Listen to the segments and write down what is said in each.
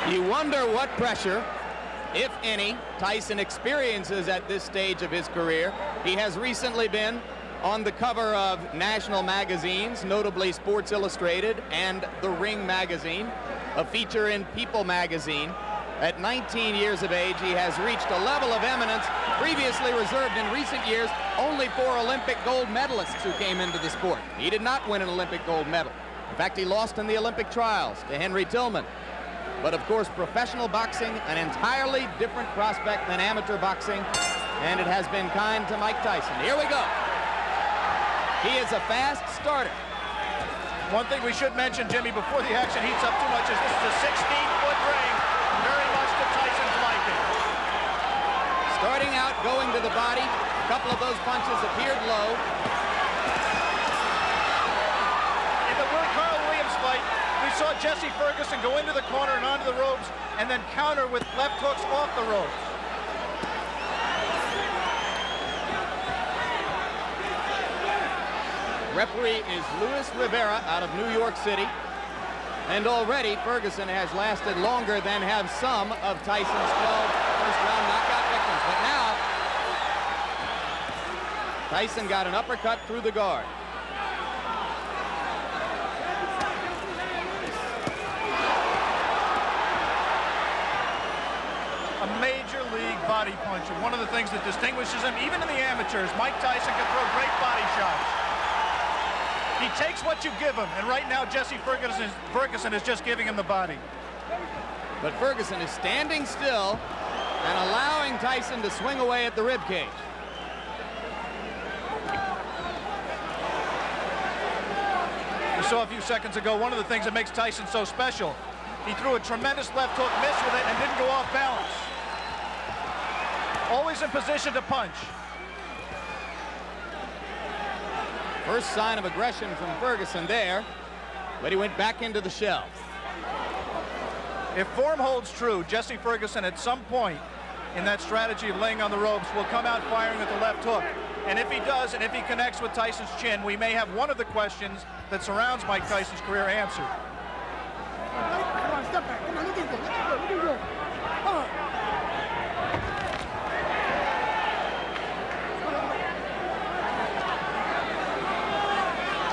You wonder what pressure, if any, Tyson experiences at this stage of his career. He has recently been on the cover of national magazines, notably Sports Illustrated and The Ring magazine, a feature in People magazine. At 19 years of age, he has reached a level of eminence previously reserved in recent years only for Olympic gold medalists who came into the sport. He did not win an Olympic gold medal. In fact, he lost in the Olympic trials to Henry Tillman. But of course, professional boxing, an entirely different prospect than amateur boxing, and it has been kind to Mike Tyson. Here we go. He is a fast starter. One thing we should mention, Jimmy, before the action heats up too much, is this is a 16-foot ring, very much to Tyson's liking. Starting out, going to the body. A couple of those punches appeared low. In the Carl Williams fight, we saw Jesse Ferguson go into the corner and onto the ropes and then counter with left hooks off the ropes. Referee is Luis Rivera out of New York City. And already Ferguson has lasted longer than have some of Tyson's 12 first-round knockout victims. But now, Tyson got an uppercut through the guard. A major league body puncher. One of the things that distinguishes him, even in the amateurs, Mike Tyson can throw great body shots. He takes what you give him, and right now Jesse Ferguson is just giving him the body. But Ferguson is standing still and allowing Tyson to swing away at the rib cage. We saw a few seconds ago one of the things that makes Tyson so special. He threw a tremendous left hook, missed with it, and didn't go off balance. Always in position to punch. First sign of aggression from Ferguson there, but he went back into the shell. If form holds true, Jesse Ferguson at some point in that strategy of laying on the ropes will come out firing with the left hook. And if he does, and if he connects with Tyson's chin, we may have one of the questions that surrounds Mike Tyson's career answered. Step back. Come on, look at go.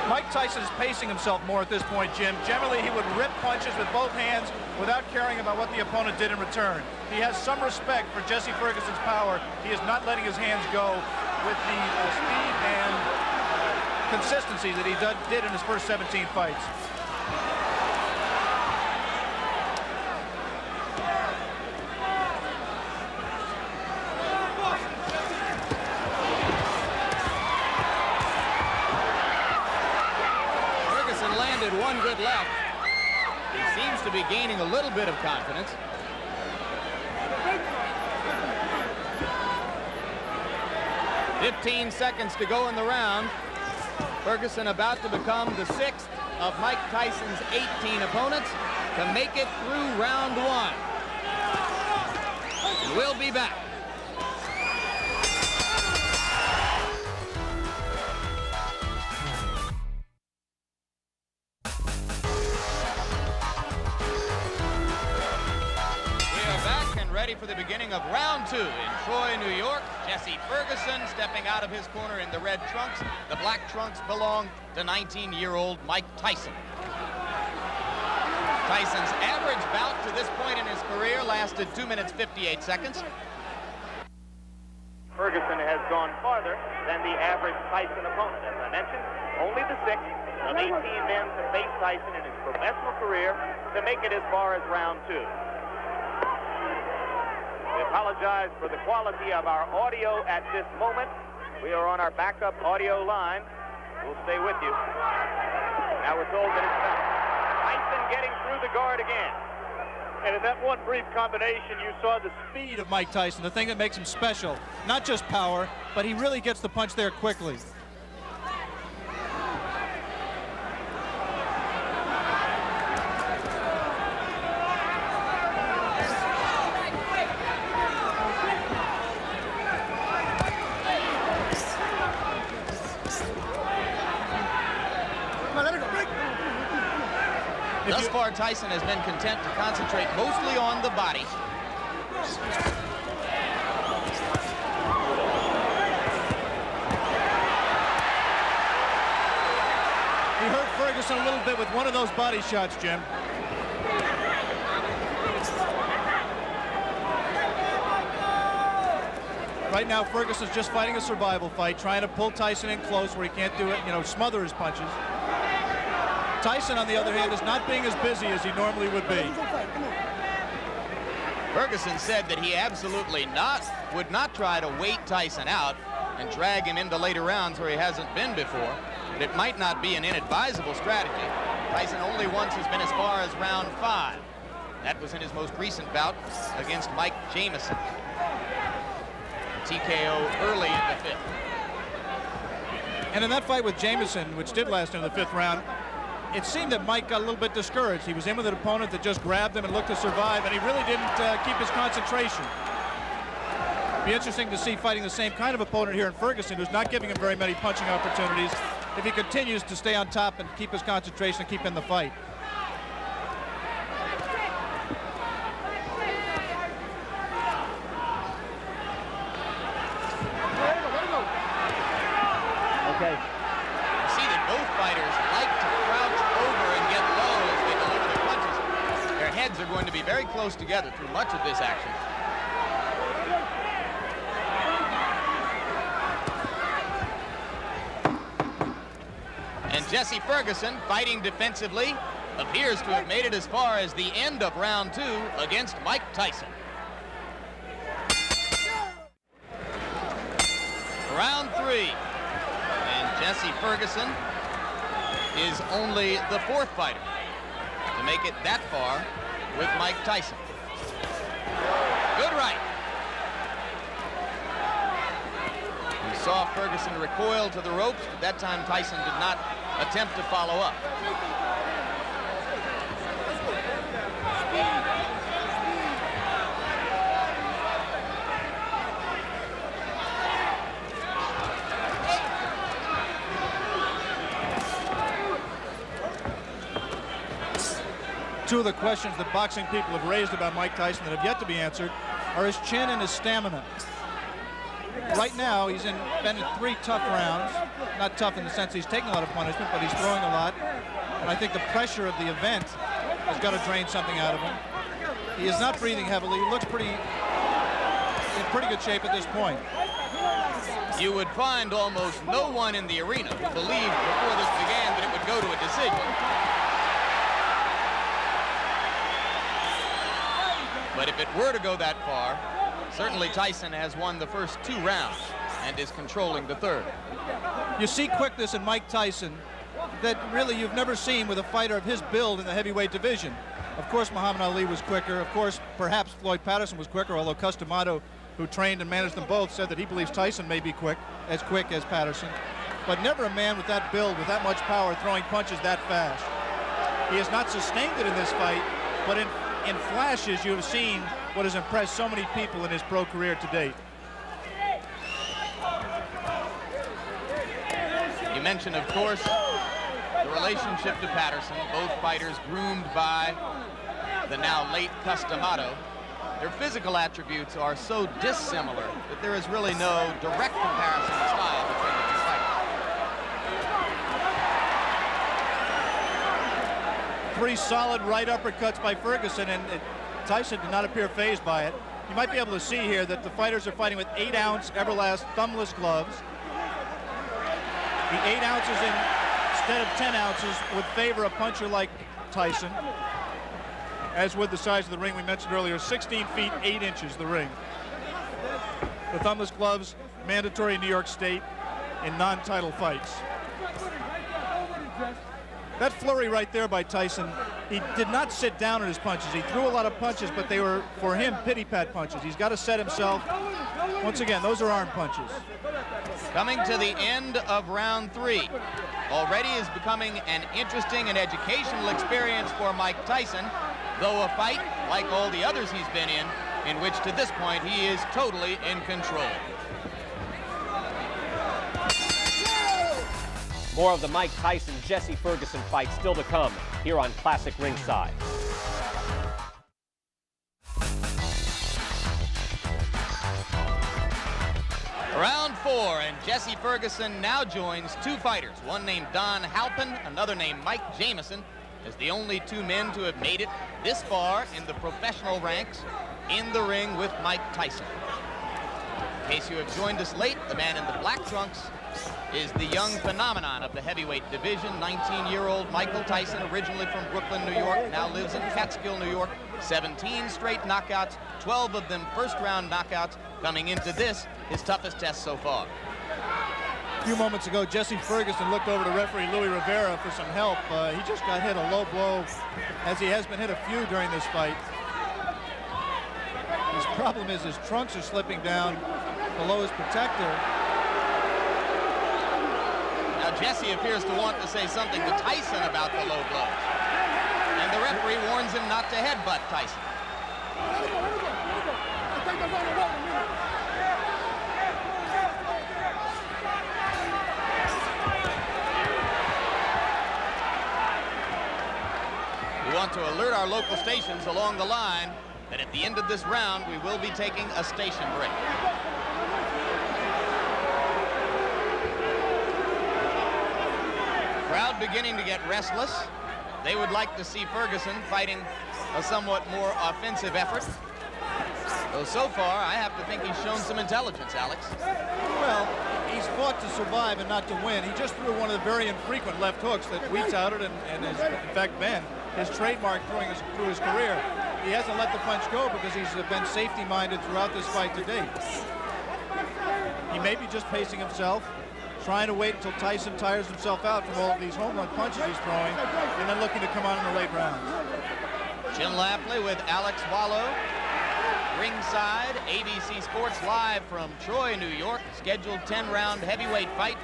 Mike Tyson is pacing himself more at this point, Jim. Generally, he would rip punches with both hands without caring about what the opponent did in return. He has some respect for Jesse Ferguson's power. He is not letting his hands go with the speed and consistency that he did in his first 17 fights. One good left. He seems to be gaining a little bit of confidence. "15 seconds to go in the round. Ferguson about to become the 6th of Mike Tyson's 18 opponents to make it through round 1. We'll be back. For the beginning of round 2 in Troy, New York. Jesse Ferguson stepping out of his corner in the red trunks. The black trunks belong to 19-year-old Mike Tyson. Tyson's average bout to this point in his career lasted 2 minutes 58 seconds. Ferguson has gone farther than the average Tyson opponent. As I mentioned, only the 6th of 18 men to face Tyson in his professional career to make it as far as round 2. We apologize for the quality of our audio at this moment. We are on our backup audio line. We'll stay with you. Now we're told that it's done. Tyson getting through the guard again. And in that one brief combination, you saw the speed of Mike Tyson, the thing that makes him special. Not just power, but he really gets the punch there quickly. Thus far, Tyson has been content to concentrate mostly on the body. He hurt Ferguson a little bit with one of those body shots, Jim. Right now, Ferguson's just fighting a survival fight, trying to pull Tyson in close where he can't do it, smother his punches. Tyson, on the other hand, is not being as busy as he normally would be. Ferguson said that he absolutely would not try to wait Tyson out and drag him into later rounds where he hasn't been before. But it might not be an inadvisable strategy. Tyson only once has been as far as round 5. That was in his most recent bout against Mike Jamison. TKO early in the 5th. And in that fight with Jamison, which did last into the 5th round, it seemed that Mike got a little bit discouraged. He was in with an opponent that just grabbed him and looked to survive, and he really didn't keep his concentration. Be interesting to see fighting the same kind of opponent here in Ferguson, who's not giving him very many punching opportunities, if he continues to stay on top and keep his concentration and keep in the fight. Okay. You see that both fighters like to crouch over and get low as they deliver their punches. Their heads are going to be very close together through much of this action. And Jesse Ferguson, fighting defensively, appears to have made it as far as the end of round 2 against Mike Tyson. Round 3. And Jesse Ferguson is only the 4th fighter to make it that far with Mike Tyson. Good right. We saw Ferguson recoil to the ropes, but that time Tyson did not attempt to follow up. Two of the questions that boxing people have raised about Mike Tyson that have yet to be answered are his chin and his stamina. Right now, he's been in 3 tough rounds. Not tough in the sense he's taking a lot of punishment, but he's throwing a lot. And I think the pressure of the event has got to drain something out of him. He is not breathing heavily. He looks in pretty good shape at this point. You would find almost no one in the arena who believed before this began that it would go to a decision. But if it were to go that far, certainly Tyson has won the first 2 rounds and is controlling the 3rd. You see quickness in Mike Tyson that really you've never seen with a fighter of his build in the heavyweight division. Of course, Muhammad Ali was quicker. Of course, perhaps Floyd Patterson was quicker, although Customato, who trained and managed them both, said that he believes Tyson may be quick as Patterson. But never a man with that build, with that much power, throwing punches that fast. He has not sustained it in this fight, but in flashes, you have seen what has impressed so many people in his pro career to date. You mentioned, of course, the relationship to Patterson. Both fighters groomed by the now late Customato. Their physical attributes are so dissimilar that there is really no direct comparison in style between the 2 fighters. 3 solid right uppercuts by Ferguson, and Tyson did not appear fazed by it. You might be able to see here that the fighters are fighting with 8-ounce Everlast thumbless gloves. The 8 ounces instead of 10 ounces would favor a puncher like Tyson, as with the size of the ring we mentioned earlier, 16 feet 8 inches the ring. The thumbless gloves mandatory in New York State in non-title fights. That flurry right there by Tyson, he did not sit down on his punches. He threw a lot of punches, but they were, for him, pity-pat punches. He's got to set himself. Once again, those are arm punches. Coming to the end of round 3. Already is becoming an interesting and educational experience for Mike Tyson, though a fight, like all the others he's been in which to this point he is totally in control. More of the Mike Tyson-Jesse Ferguson fight still to come here on Classic Ringside. Round 4, and Jesse Ferguson now joins two fighters, one named Don Halpin, another named Mike Jamison, as the only two men to have made it this far in the professional ranks in the ring with Mike Tyson. In case you have joined us late, the man in the black trunks is the young phenomenon of the heavyweight division, 19-year-old Michael Tyson, originally from Brooklyn, New York, now lives in Catskill, New York. 17 straight knockouts, 12 of them first-round knockouts, coming into this, his toughest test so far. A few moments ago, Jesse Ferguson looked over to referee Louis Rivera for some help. He just got hit a low blow, as he has been hit a few during this fight. His problem is his trunks are slipping down below his protector. Now Jesse appears to want to say something to Tyson about the low blows. And the referee warns him not to headbutt Tyson. We want to alert our local stations along the line that at the end of this round, we will be taking a station break. Crowd beginning to get restless. They would like to see Ferguson fighting a somewhat more offensive effort. Though so far, I have to think he's shown some intelligence, Alex. Well, he's fought to survive and not to win. He just threw one of the very infrequent left hooks that we touted and has, in fact, been his trademark through his career. He hasn't let the punch go because he's been safety-minded throughout this fight to date. He may be just pacing himself, trying to wait until Tyson tires himself out from all of these home run punches he's throwing, and then looking to come on in the late rounds. Jim Lafley with Alex Wallow. Ringside, ABC Sports live from Troy, New York. Scheduled 10-round heavyweight fight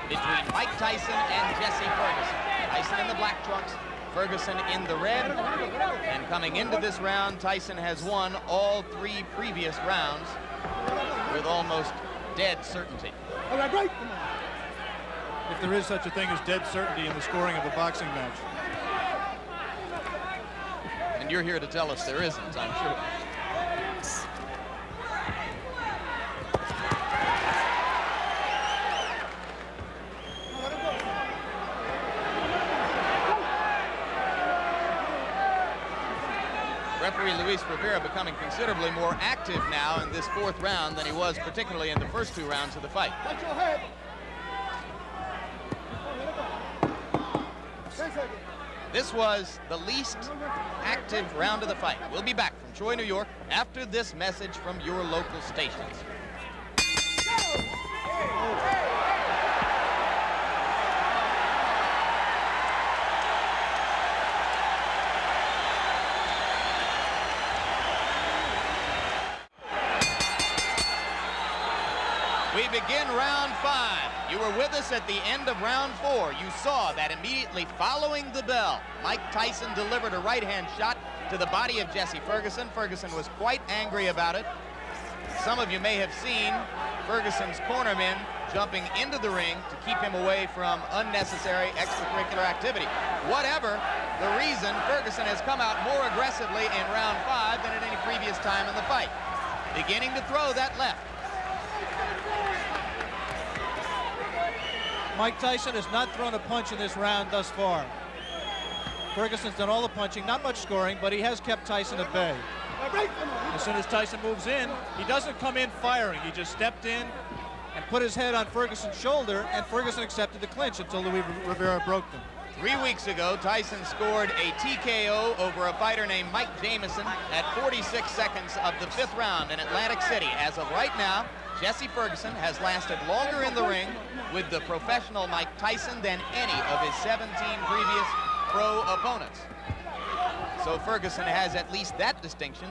between Mike Tyson and Jesse Ferguson. Tyson in the black trunks, Ferguson in the red. And coming into this round, Tyson has won all 3 previous rounds with almost dead certainty. If there is such a thing as dead certainty in the scoring of a boxing match. And you're here to tell us there isn't, I'm sure. Referee Luis Rivera becoming considerably more active now in this 4th round than he was particularly in the first 2 rounds of the fight. This was the least active round of the fight. We'll be back from Troy, New York after this message from your local stations. We begin round 5. You were with us at the end of round 4. You saw that immediately following the bell, Mike Tyson delivered a right-hand shot to the body of Jesse Ferguson. Ferguson was quite angry about it. Some of you may have seen Ferguson's cornermen jumping into the ring to keep him away from unnecessary extracurricular activity. Whatever the reason, Ferguson has come out more aggressively in round 5 than at any previous time in the fight. Beginning to throw that left. Mike Tyson has not thrown a punch in this round thus far. Ferguson's done all the punching, not much scoring, but he has kept Tyson at bay. As soon as Tyson moves in, he doesn't come in firing. He just stepped in and put his head on Ferguson's shoulder, and Ferguson accepted the clinch until Louis Rivera broke them. 3 weeks ago, Tyson scored a TKO over a fighter named Mike Jamison at 46 seconds of the 5th round in Atlantic City. As of right now, Jesse Ferguson has lasted longer in the ring with the professional Mike Tyson than any of his 17 previous pro opponents. So Ferguson has at least that distinction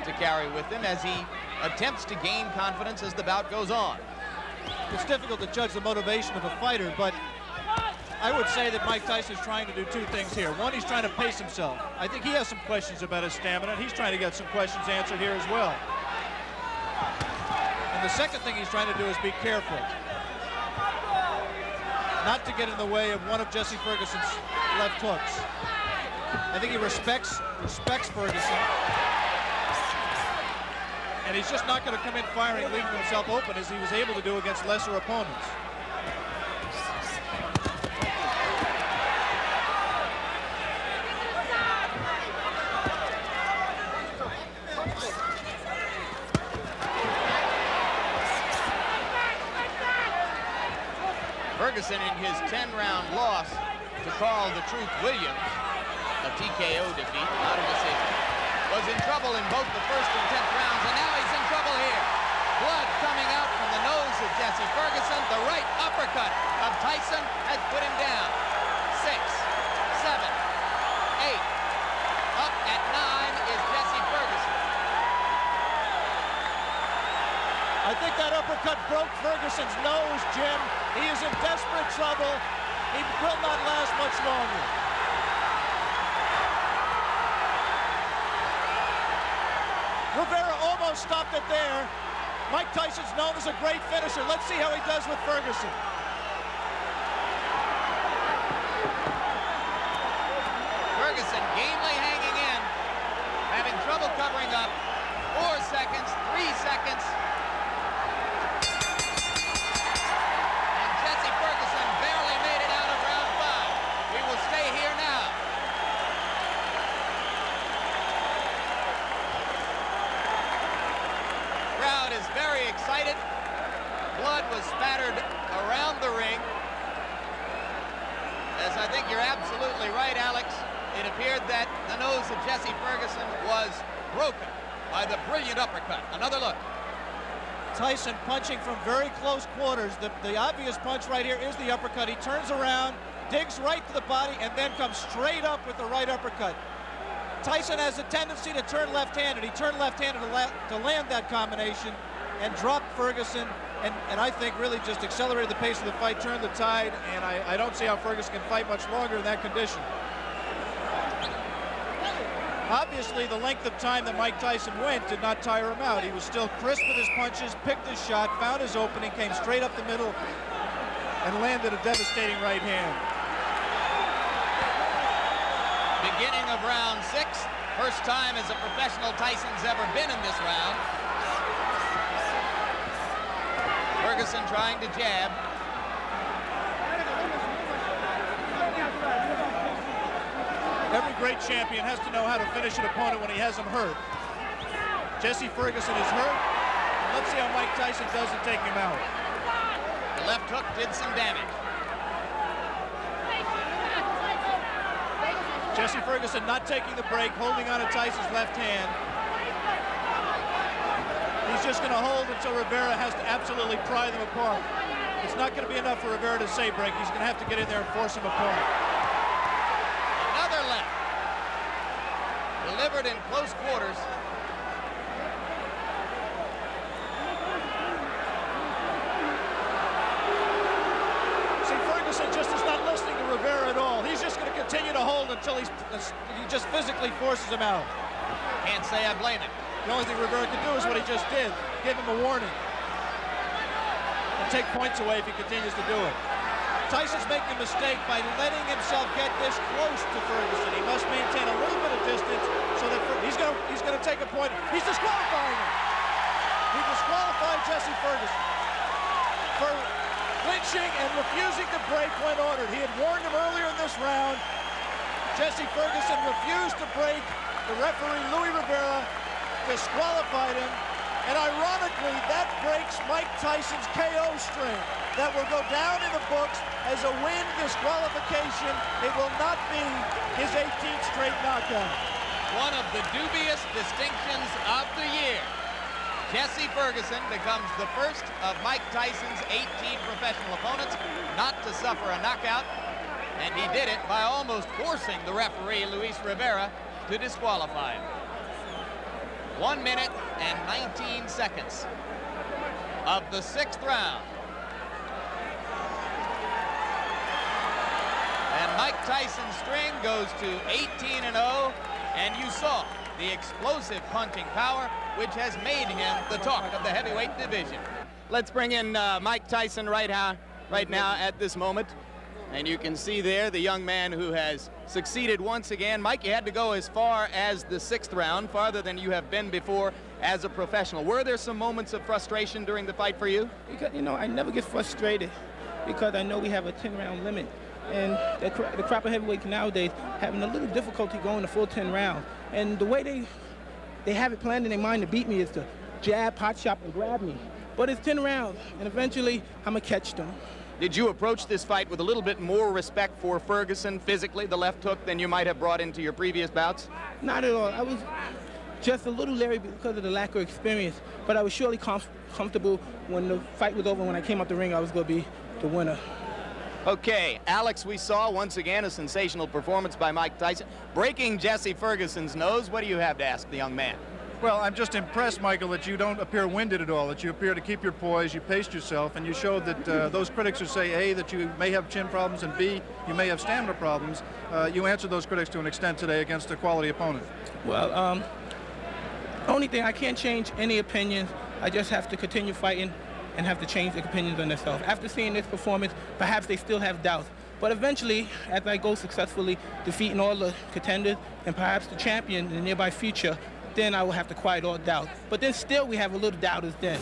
to carry with him as he attempts to gain confidence as the bout goes on. It's difficult to judge the motivation of a fighter, but I would say that Mike Tyson is trying to do 2 things here. One, he's trying to pace himself. I think he has some questions about his stamina. He's trying to get some questions answered here as well. And the second thing he's trying to do is be careful. not to get in the way of one of Jesse Ferguson's left hooks. I think he respects Ferguson. And he's just not going to come in firing, leaving himself open as he was able to do against lesser opponents. Ferguson, in his 10-round loss to Carl the Truth Williams, a TKO defeat, not a decision, was in trouble in both the first and 10th rounds, and now he's in trouble here. Blood coming out from the nose of Jesse Ferguson. The right uppercut of Tyson has put him down. 6, 7, 8. Up at 9 is Jesse Ferguson. I think that uppercut broke Ferguson's nose, Jim. He is in desperate trouble. He will not last much longer. Rivera almost stopped it there. Mike Tyson's known as a great finisher. Let's see how he does with Ferguson. Ferguson gamely hanging in, having trouble covering up. 4 seconds, 3 seconds. And Jesse Ferguson barely made it out of round 5. We will stay here now. Crowd is very excited. Blood was spattered around the ring. As I think you're absolutely right, Alex. It appeared that the nose of Jesse Ferguson was broken by the brilliant uppercut. Another look. Tyson punching from very close quarters. The obvious punch right here is the uppercut. He turns around, digs right to the body, and then comes straight up with the right uppercut. Tyson has a tendency to turn left-handed. He turned left-handed to land that combination and dropped Ferguson, and I think really just accelerated the pace of the fight, turned the tide, and I don't see how Ferguson can fight much longer in that condition. Obviously, the length of time that Mike Tyson went did not tire him out. He was still crisp with his punches, picked his shot, found his opening, came straight up the middle, and landed a devastating right hand. Beginning of round 6. First time as a professional Tyson's ever been in this round. Ferguson trying to jab. Every great champion has to know how to finish an opponent when he has him hurt. Jesse Ferguson is hurt. Let's see how Mike Tyson does to take him out. The left hook did some damage. Jesse Ferguson not taking the break, holding on to Tyson's left hand. He's just going to hold until Rivera has to absolutely pry them apart. It's not going to be enough for Rivera to say break. He's going to have to get in there and force him apart. Another left. Delivered in close quarters. See, Ferguson just is not listening to Rivera at all. He's just going to continue to hold until he just physically forces him out. Can't say I blame him. The only thing Rivera can do is what he just did. Give him a warning. And take points away if he continues to do it. Tyson's making a mistake by letting himself get this close to Ferguson. He must maintain a little bit of distance so that he's going to take a point. He's disqualifying him. He disqualified Jesse Ferguson for clinching and refusing to break when ordered. He had warned him earlier in this round. Jesse Ferguson refused to break. The referee, Louis Rivera, disqualified him. And ironically, that breaks Mike Tyson's KO string. That will go down in the books as a win disqualification. It will not be his 18th straight knockout. One of the dubious distinctions of the year. Jesse Ferguson becomes the first of Mike Tyson's 18 professional opponents not to suffer a knockout, and he did it by almost forcing the referee, Luis Rivera, to disqualify him. 1 minute and 19 seconds of the 6th round. And Mike Tyson's string goes to 18-0, and you saw the explosive punching power, which has made him the talk of the heavyweight division. Let's bring in Mike Tyson right now at this moment. And you can see there the young man who has succeeded once again. Mike, you had to go as far as the 6th round, farther than you have been before as a professional. Were there some moments of frustration during the fight for you? Because, I never get frustrated because I know we have a 10-round limit. And the crapper heavyweights nowadays having a little difficulty going the full 10 rounds. And the way they have it planned in their mind to beat me is to jab, pot shot, and grab me. But it's 10 rounds, and eventually I'm going to catch them. Did you approach this fight with a little bit more respect for Ferguson physically, the left hook, than you might have brought into your previous bouts? Not at all. I was just a little leery because of the lack of experience, but I was surely comfortable when the fight was over. When I came out the ring, I was going to be the winner. Okay, Alex, we saw once again a sensational performance by Mike Tyson, breaking Jesse Ferguson's nose. What do you have to ask the young man? Well, I'm just impressed, Michael, that you don't appear winded at all, that you appear to keep your poise, you paced yourself, and you showed that those critics who say, A, that you may have chin problems, and B, you may have stamina problems, you answered those critics to an extent today against a quality opponent. Well, only thing, I can't change any opinions. I just have to continue fighting and have to change their opinions on themselves. After seeing this performance, perhaps they still have doubts. But eventually, as I go successfully defeating all the contenders and perhaps the champion in the nearby future, then I will have to quiet all doubt. But then still we have a little doubters then.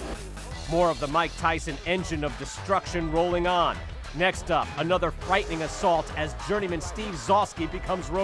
More of the Mike Tyson engine of destruction rolling on. Next up, another frightening assault as journeyman Steve Zosky becomes road